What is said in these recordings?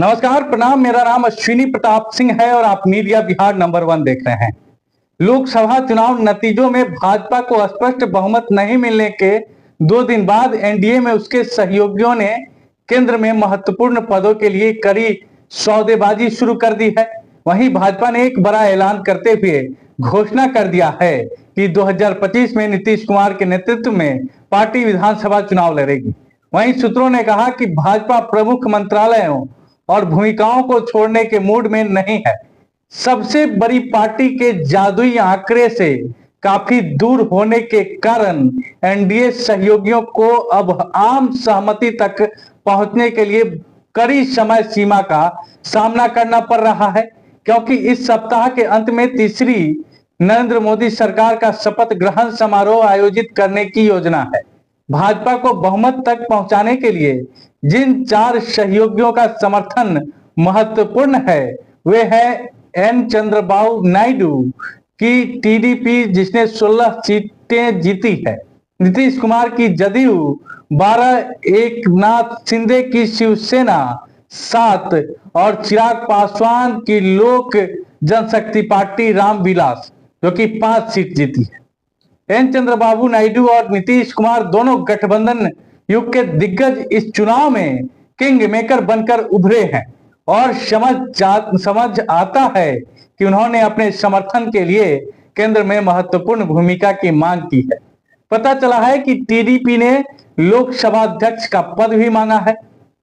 नमस्कार, प्रणाम। मेरा नाम अश्विनी प्रताप सिंह है और आप मीडिया बिहार नंबर 1 देख रहे हैं। लोकसभा चुनाव नतीजों में भाजपा को स्पष्ट बहुमत नहीं मिलने के 2 दिन बाद एनडीए में उसके सहयोगियों ने केंद्र में महत्वपूर्ण पदों के लिए कड़ी सौदेबाजी शुरू कर दी है। वहीं भाजपा ने एक बड़ा ऐलान करते हुए घोषणा कर दिया है कि 2025 में नीतीश कुमार के नेतृत्व में पार्टी विधानसभा चुनाव लड़ेगी। वहीं सूत्रों ने कहा कि भाजपा प्रमुख मंत्रालयों और भूमिकाओं को छोड़ने के मूड में नहीं है। सबसे बड़ी पार्टी के जादुई आंकड़े से काफी दूर होने के कारण एनडीए सहयोगियों को अब आम सहमति तक पहुंचने के लिए कड़ी समय सीमा का सामना करना पड़ रहा है, क्योंकि इस सप्ताह के अंत में तीसरी नरेंद्र मोदी सरकार का शपथ ग्रहण समारोह आयोजित करने की योजना है। भाजपा को बहुमत तक पहुंचाने के लिए जिन 4 सहयोगियों का समर्थन महत्वपूर्ण है वे है एन चंद्रबाबू नायडू की टीडीपी, जिसने 16 सीटें जीती है, नीतीश कुमार की जदयू 12, एकनाथ शिंदे की शिवसेना 7 और चिराग पासवान की लोक जनशक्ति पार्टी रामविलास जो कि 5 सीट जीती है। एन चंद्रबाबू नायडू और नीतीश कुमार दोनों गठबंधन युग के दिग्गज इस चुनाव में किंग मेकर बनकर उभरे हैं और समझ आता है कि उन्होंने अपने समर्थन के लिए केंद्र में महत्वपूर्ण भूमिका की मांग की है। पता चला है कि टीडीपी ने लोकसभा अध्यक्ष का पद भी मांगा है,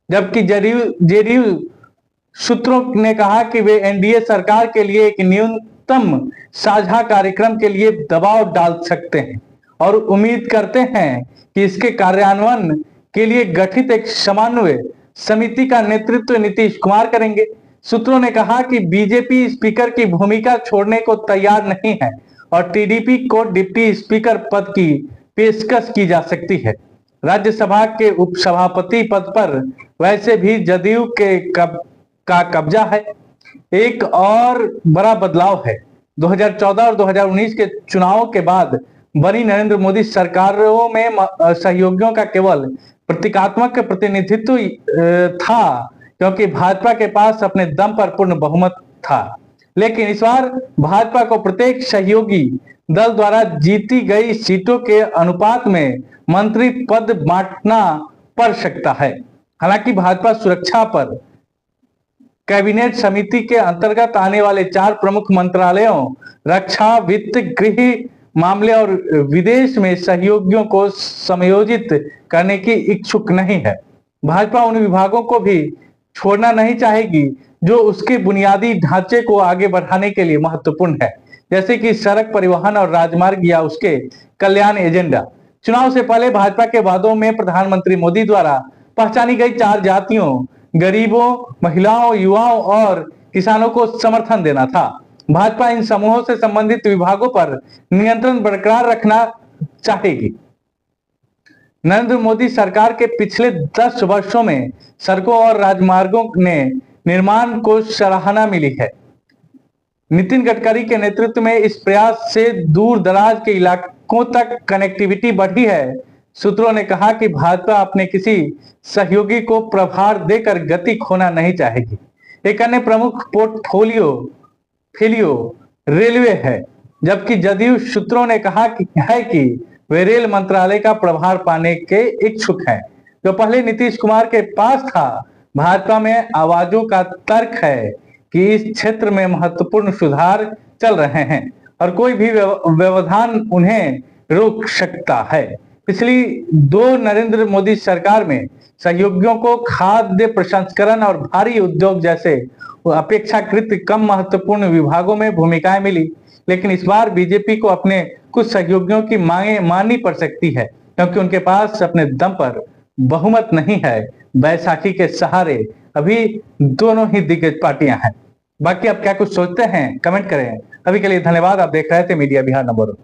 जबकि जेडीयू सूत्रों ने कहा कि वे एनडीए सरकार के लिए एक न्यूनतम साझा कार्यक्रम के लिए दबाव डाल सकते हैं और उम्मीद करते हैं कि इसके कार्यान्वयन के लिए गठित एक समन्वय समिति का नेतृत्व नीतीश कुमार करेंगे। सूत्रों ने कहा कि बीजेपी स्पीकर की भूमिका छोड़ने को तैयार नहीं है और टीडीपी को डिप्टी स्पीकर पद की पेशकश की जा सकती है। राज्यसभा के उपसभापति पद पर वैसे भी जदयू का कब्जा है। एक और बड़ा बदलाव है। 2014 और 2019 के चुनावों के बाद बनी नरेंद्र मोदी सरकारों में सहयोगियों का केवल प्रतीकात्मक प्रतिनिधित्व था, क्योंकि भाजपा के पास अपने दम पर पूर्ण बहुमत था। लेकिन इस बार भाजपा को प्रत्येक सहयोगी दल द्वारा जीती गई सीटों के अनुपात में मंत्री पद बांटना पड़ सकता है। हालांकि भाजपा सुरक्षा पर कैबिनेट समिति के अंतर्गत आने वाले 4 प्रमुख मंत्रालयों रक्षा, वित्त, गृह मामले और विदेश में सहयोगियों को समायोजित करने की इच्छुक नहीं है। भाजपा उन विभागों को भी छोड़ना नहीं चाहेगी जो उसके बुनियादी ढांचे को आगे बढ़ाने के लिए महत्वपूर्ण है, जैसे कि सड़क परिवहन और राजमार्ग या उसके कल्याण एजेंडा। चुनाव से पहले भाजपा के वादों में प्रधानमंत्री मोदी द्वारा पहचानी गई 4 जातियों, गरीबों, महिलाओं, युवाओं और किसानों को समर्थन देना था। भाजपा इन समूहों से संबंधित विभागों पर नियंत्रण बरकरार रखना चाहेगी। नरेंद्र मोदी सरकार के पिछले 10 वर्षों में सड़कों और राजमार्गों ने निर्माण को सराहना मिली है। नितिन गडकरी के नेतृत्व में इस प्रयास से दूर दराज के इलाकों तक कनेक्टिविटी बढ़ी है। सूत्रों ने कहा कि भाजपा अपने किसी सहयोगी को प्रभार देकर गति खोना नहीं चाहेगी। एक अन्य प्रमुख पोर्टफोलियो रेलवे है, जबकि जदयू सूत्रों ने कहा कि वे रेल मंत्रालय का प्रभार पाने के इच्छुक हैं, जो पहले नीतीश कुमार के पास था। भाजपा में आवाजों का तर्क है कि इस क्षेत्र में महत्वपूर्ण सुधार चल रहे हैं और कोई भी व्यवधान उन्हें रोक सकता है। पिछली 2 नरेंद्र मोदी सरकार में सहयोगियों को खाद्य प्रसंस्करण और भारी उद्योग जैसे अपेक्षाकृत कम महत्वपूर्ण विभागों में भूमिकाएं मिली, लेकिन इस बार बीजेपी को अपने कुछ सहयोगियों की मांगें माननी पड़ सकती है, क्योंकि उनके पास अपने दम पर बहुमत नहीं है। बैसाखी के सहारे अभी दोनों ही दिग्गज पार्टियां हैं। बाकी आप क्या कुछ सोचते हैं, कमेंट करें। अभी के लिए धन्यवाद। आप देख रहे थे मीडिया बिहार नंबर 1।